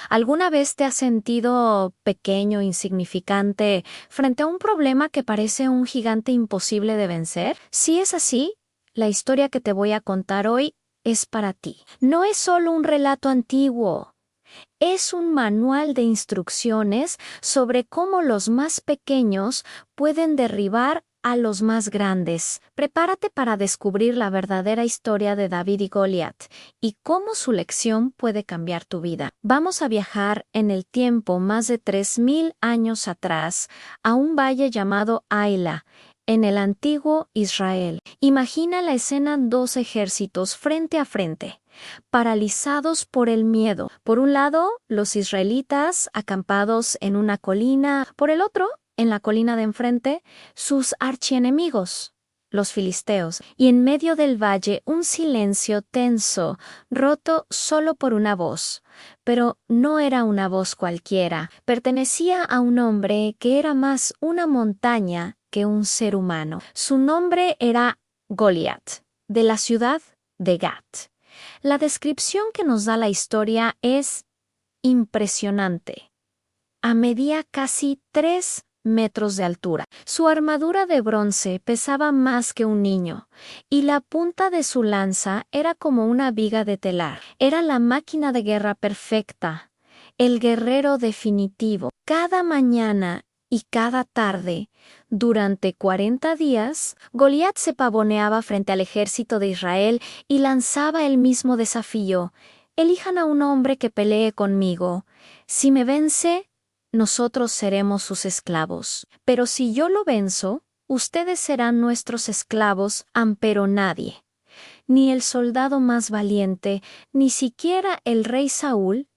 ¿Alguna vez te has sentido pequeño, insignificante, frente a un problema que parece un gigante imposible de vencer? Si es así, la historia que te voy a contar hoy es para ti. No es solo un relato antiguo. Es un manual de instrucciones sobre cómo los más pequeños pueden derribar a los más grandes. Prepárate para descubrir la verdadera historia de David y Goliat y cómo su lección puede cambiar tu vida. Vamos a viajar en el tiempo más de 3000 años atrás a un valle llamado Aila, en el antiguo Israel. Imagina la escena: dos ejércitos frente a frente, paralizados por el miedo. Por un lado, los israelitas acampados en una colina; por el otro, en la colina de enfrente, sus archienemigos, los filisteos. Y en medio del valle, un silencio tenso, roto solo por una voz. Pero no era una voz cualquiera. Pertenecía a un hombre que era más una montaña que un ser humano. Su nombre era Goliat, de la ciudad de Gat. La descripción que nos da la historia es impresionante. Medía casi 3 metros de altura. Su armadura de bronce pesaba más que un niño, y la punta de su lanza era como una viga de telar. Era la máquina de guerra perfecta, el guerrero definitivo. Cada mañana y cada tarde, durante 40 días, Goliat se pavoneaba frente al ejército de Israel y lanzaba el mismo desafío: elijan a un hombre que pelee conmigo. Si me vence, nosotros seremos sus esclavos. Pero si yo lo venzo, ustedes serán nuestros esclavos. Pero nadie, ni el soldado más valiente, ni siquiera el rey Saúl,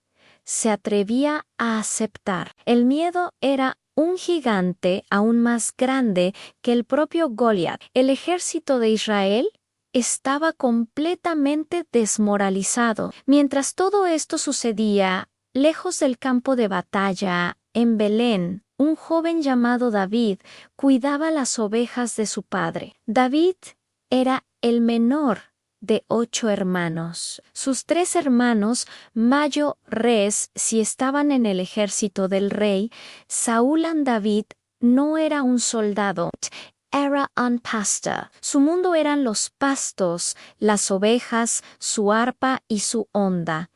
se atrevía a aceptar. El miedo era un gigante aún más grande que el propio Goliat. El ejército de Israel estaba completamente desmoralizado. Mientras todo esto sucedía, lejos del campo de batalla, en Belén, un joven llamado David cuidaba las ovejas de su padre. David era el menor de 8 hermanos. Sus 3 hermanos, mayo, res, si estaban en el ejército del rey. Saúl and David no era un soldado, era un pastor. Su mundo eran los pastos, las ovejas, su arpa y su onda.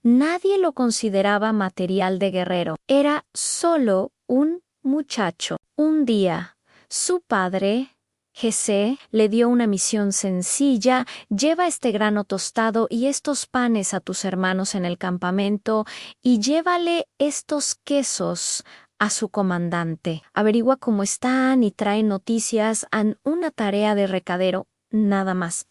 Nadie lo consideraba material de guerrero. Era solo un muchacho. Un día, su padre, Jesé, le dio una misión sencilla: lleva este grano tostado y estos panes a tus hermanos en el campamento, y llévale estos quesos a su comandante. Averigua cómo están y trae noticias. Han una tarea de recadero, nada más.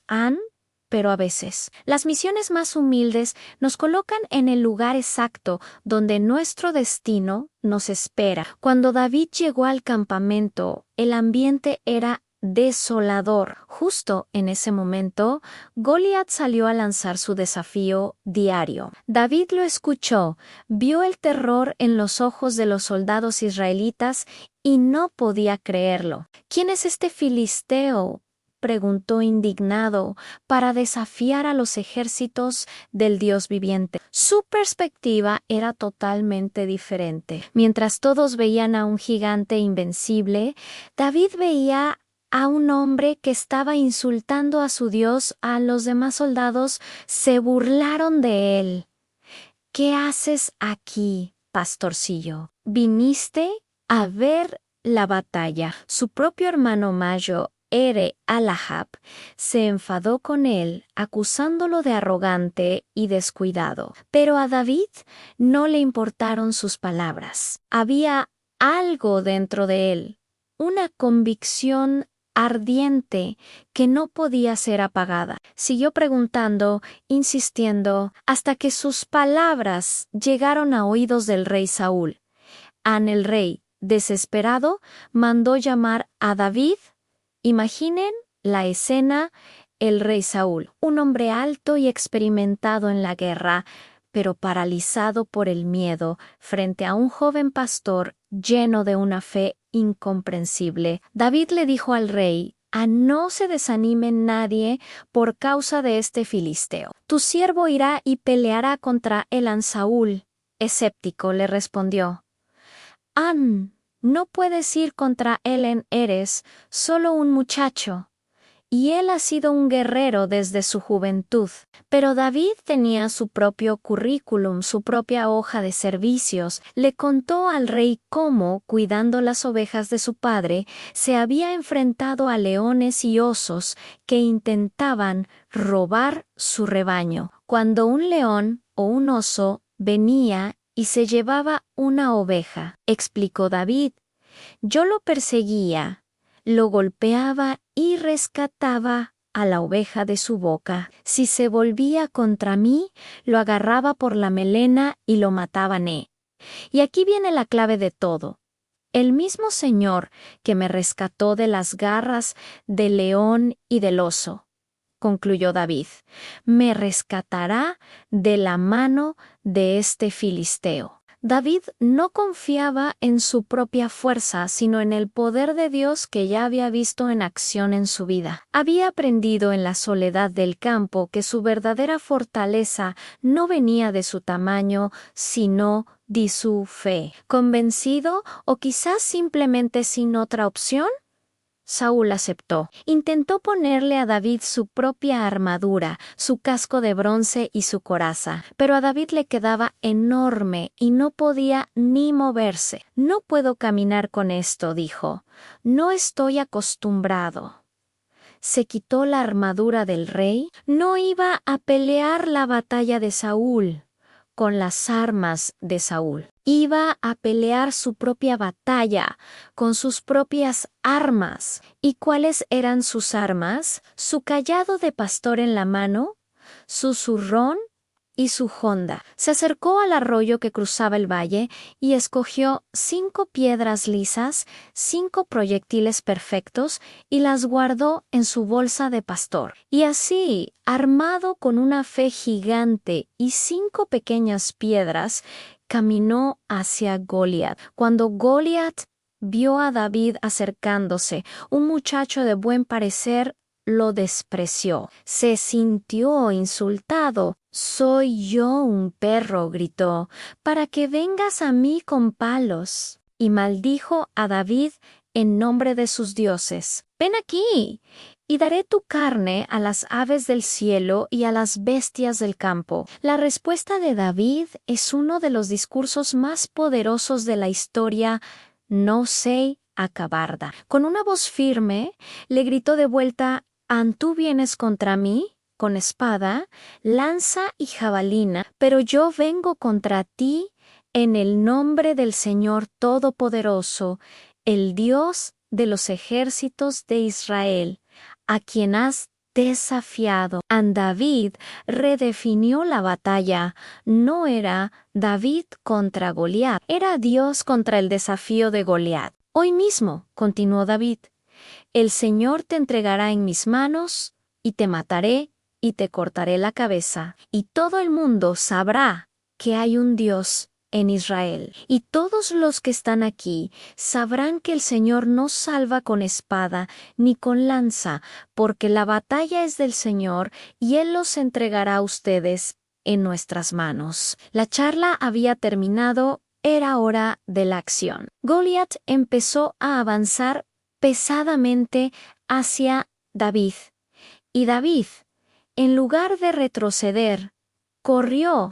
Pero a veces, las misiones más humildes nos colocan en el lugar exacto donde nuestro destino nos espera. Cuando David llegó al campamento, el ambiente era desolador. Justo en ese momento, Goliat salió a lanzar su desafío diario. David lo escuchó, vio el terror en los ojos de los soldados israelitas y no podía creerlo. ¿Quién es este filisteo?, preguntó indignado, para desafiar a los ejércitos del Dios viviente. Su perspectiva era totalmente diferente. Mientras todos veían a un gigante invencible, David veía a un hombre que estaba insultando a su Dios. A los demás soldados se burlaron de él. ¿Qué haces aquí, pastorcillo? ¿Viniste a ver la batalla? Su propio hermano mayor, Ere-Alahab, se enfadó con él, acusándolo de arrogante y descuidado. Pero a David no le importaron sus palabras. Había algo dentro de él, una convicción ardiente que no podía ser apagada. Siguió preguntando, insistiendo, hasta que sus palabras llegaron a oídos del rey Saúl. El rey, desesperado, mandó llamar a David. Imaginen la escena: el rey Saúl, un hombre alto y experimentado en la guerra, pero paralizado por el miedo, frente a un joven pastor lleno de una fe incomprensible. David le dijo al rey: no se desanime nadie por causa de este filisteo. Tu siervo irá y peleará contra él, Saúl. escéptico, le respondió: no puedes ir contra él, eres solo un muchacho. Y él ha sido un guerrero desde su juventud. Pero David tenía su propio currículum, su propia hoja de servicios. Le contó al rey cómo, cuidando las ovejas de su padre, se había enfrentado a leones y osos que intentaban robar su rebaño. Cuando un león o un oso venía y se llevaba una oveja, explicó David, yo lo perseguía, lo golpeaba y rescataba a la oveja de su boca. Si se volvía contra mí, lo agarraba por la melena y lo mataba. Y aquí viene la clave de todo. El mismo Señor que me rescató de las garras del león y del oso, concluyó David, me rescatará de la mano de este filisteo. David no confiaba en su propia fuerza, sino en el poder de Dios que ya había visto en acción en su vida. Había aprendido en la soledad del campo que su verdadera fortaleza no venía de su tamaño, sino de su fe. Convencido, o quizás simplemente sin otra opción, Saúl aceptó. Intentó ponerle a David su propia armadura, su casco de bronce y su coraza, pero a David le quedaba enorme y no podía ni moverse. No puedo caminar con esto, dijo. No estoy acostumbrado. Se quitó la armadura del rey. No iba a pelear la batalla de Saúl con las armas de Saúl. Iba a pelear su propia batalla con sus propias armas. ¿Y cuáles eran sus armas? Su cayado de pastor en la mano, su zurrón y su honda. Se acercó al arroyo que cruzaba el valle y escogió 5 piedras lisas, 5 proyectiles perfectos y las guardó en su bolsa de pastor. Y así, armado con una fe gigante y 5 pequeñas piedras, caminó hacia Goliat. Cuando Goliat vio a David acercándose, un muchacho de buen parecer lo despreció. Se sintió insultado. «Soy yo un perro», gritó, «para que vengas a mí con palos». Y maldijo a David en nombre de sus dioses. «Ven aquí, y daré tu carne a las aves del cielo y a las bestias del campo». La respuesta de David es uno de los discursos más poderosos de la historia. «No sé acabarda». Con una voz firme, le gritó de vuelta: «¿Tú vienes contra mí con espada, lanza y jabalina, pero yo vengo contra ti en el nombre del Señor Todopoderoso, el Dios de los ejércitos de Israel, a quien has desafiado». David redefinió la batalla. No era David contra Goliat, era Dios contra el desafío de Goliat. «Hoy mismo», continuó David, «el Señor te entregará en mis manos y te mataré y te cortaré la cabeza, y todo el mundo sabrá que hay un Dios en Israel. Y todos los que están aquí sabrán que el Señor no salva con espada ni con lanza, porque la batalla es del Señor y Él los entregará a ustedes en nuestras manos». La charla había terminado, era hora de la acción. Goliat empezó a avanzar pesadamente hacia David. Y David, en lugar de retroceder, corrió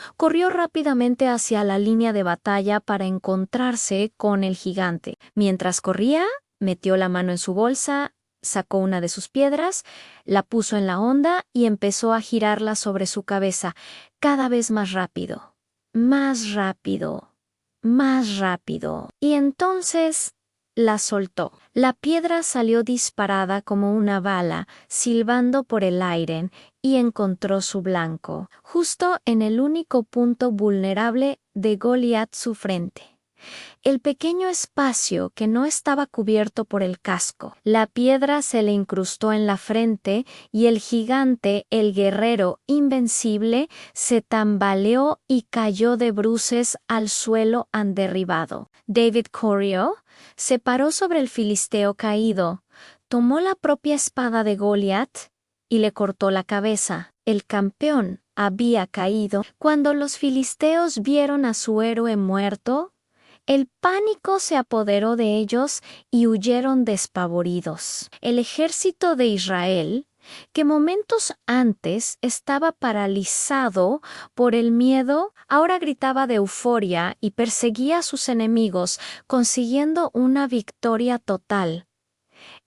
rápidamente hacia la línea de batalla para encontrarse con el gigante. Mientras corría, metió la mano en su bolsa, sacó una de sus piedras, la puso en la honda y empezó a girarla sobre su cabeza, cada vez más rápido, más rápido, más rápido. Y entonces la soltó. La piedra salió disparada como una bala, silbando por el aire, y encontró su blanco, justo en el único punto vulnerable de Goliat, su frente. El pequeño espacio que no estaba cubierto por el casco. La piedra se le incrustó en la frente y el gigante, el guerrero invencible, se tambaleó y cayó de bruces al suelo derribado. David corrió, se paró sobre el filisteo caído, tomó la propia espada de Goliat y le cortó la cabeza. El campeón había caído. Cuando los filisteos vieron a su héroe muerto, el pánico se apoderó de ellos y huyeron despavoridos. El ejército de Israel, que momentos antes estaba paralizado por el miedo, ahora gritaba de euforia y perseguía a sus enemigos, consiguiendo una victoria total.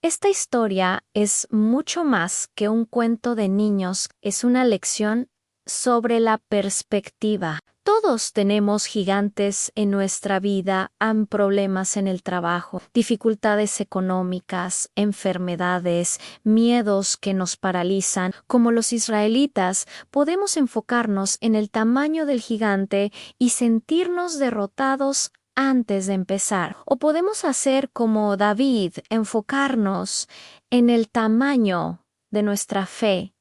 Esta historia es mucho más que un cuento de niños, es una lección sobre la perspectiva. Todos tenemos gigantes en nuestra vida, han problemas en el trabajo, dificultades económicas, enfermedades, miedos que nos paralizan. Como los israelitas, podemos enfocarnos en el tamaño del gigante y sentirnos derrotados antes de empezar. O podemos hacer como David, enfocarnos en el tamaño de nuestra fe,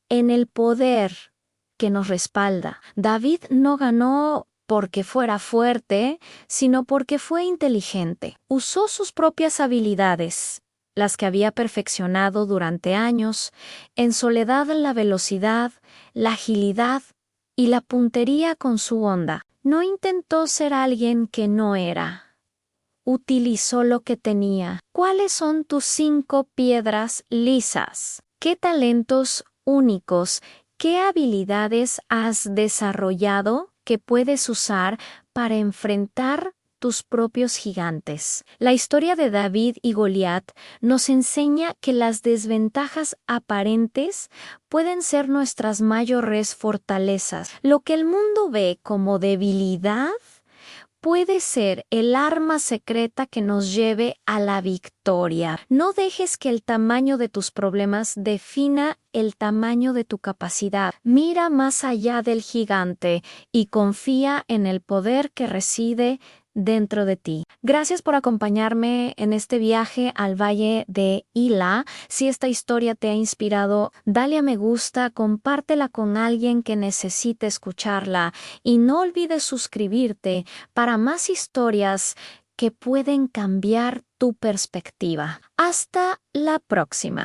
en el poder que nos respalda. David no ganó porque fuera fuerte, sino porque fue inteligente. Usó sus propias habilidades, las que había perfeccionado durante años, en soledad la velocidad, la agilidad y la puntería con su onda. No intentó ser alguien que no era. Utilizó lo que tenía. ¿Cuáles son tus 5 piedras lisas? ¿Qué talentos únicos, qué habilidades has desarrollado que puedes usar para enfrentar tus propios gigantes? La historia de David y Goliat nos enseña que las desventajas aparentes pueden ser nuestras mayores fortalezas. Lo que el mundo ve como debilidad puede ser el arma secreta que nos lleve a la victoria. No dejes que el tamaño de tus problemas defina el tamaño de tu capacidad. Mira más allá del gigante y confía en el poder que reside dentro de ti. Gracias por acompañarme en este viaje al Valle de Ila. Si esta historia te ha inspirado, dale a me gusta, compártela con alguien que necesite escucharla y no olvides suscribirte para más historias que pueden cambiar tu perspectiva. Hasta la próxima.